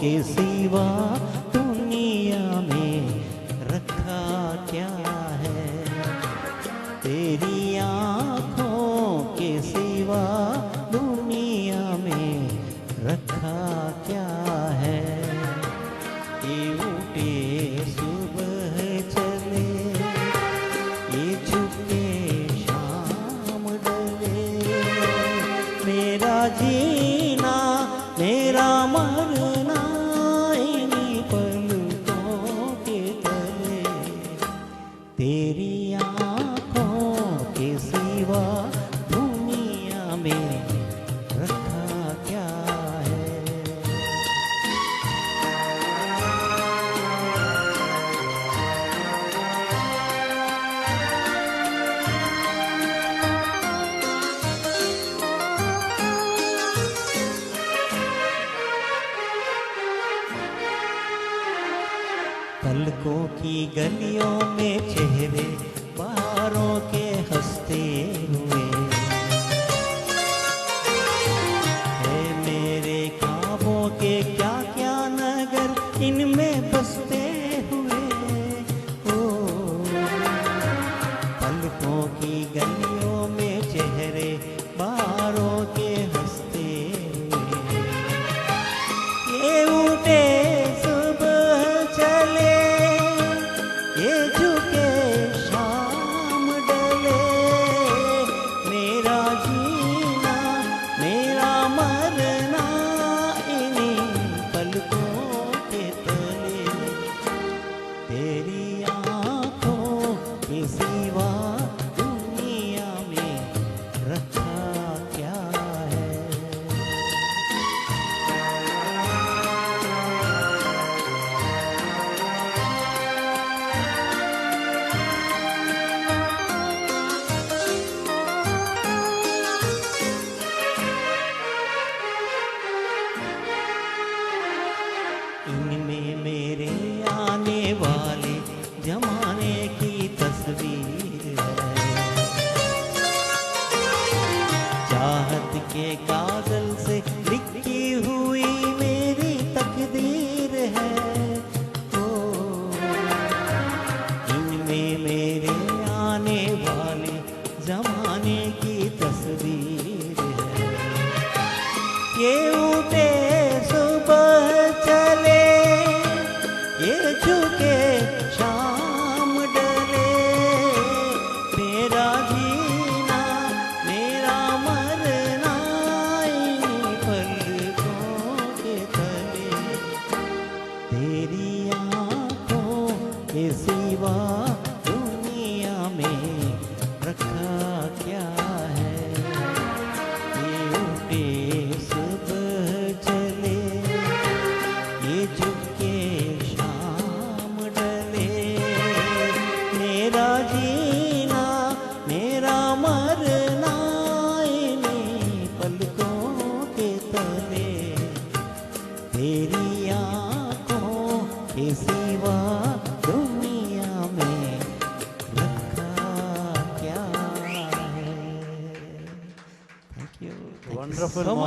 के सिवा दुनिया में रखा क्या है। तेरी आँखों के सिवा दुनिया में रखा क्या है। ये उठे सुबह चले, ये झुके शाम डले। मेरा जीना मेरा मरना इन्हीं पलकों के तले। तेरी आँखों के सिवा दुनिया में रखा क्या है। पलकों की गलियों में चेहरे बाहरों के हंसते हुए है। मेरे ख्वाबों के क्या क्या नगर इनमें बसते हुए। ओ पलकों की गलियों में चेहरे बाहरों के हंसते हुए। ये उठे इनमें मेरे आने वाले जमाने की तस्वीर है। चाहत के कागज से लिखी हुई मेरी तकदीर है। ओ इनमें मेरे आने वाले जमाने की तस्वीर है। ये उठे सुबह चले, ये झुके शाम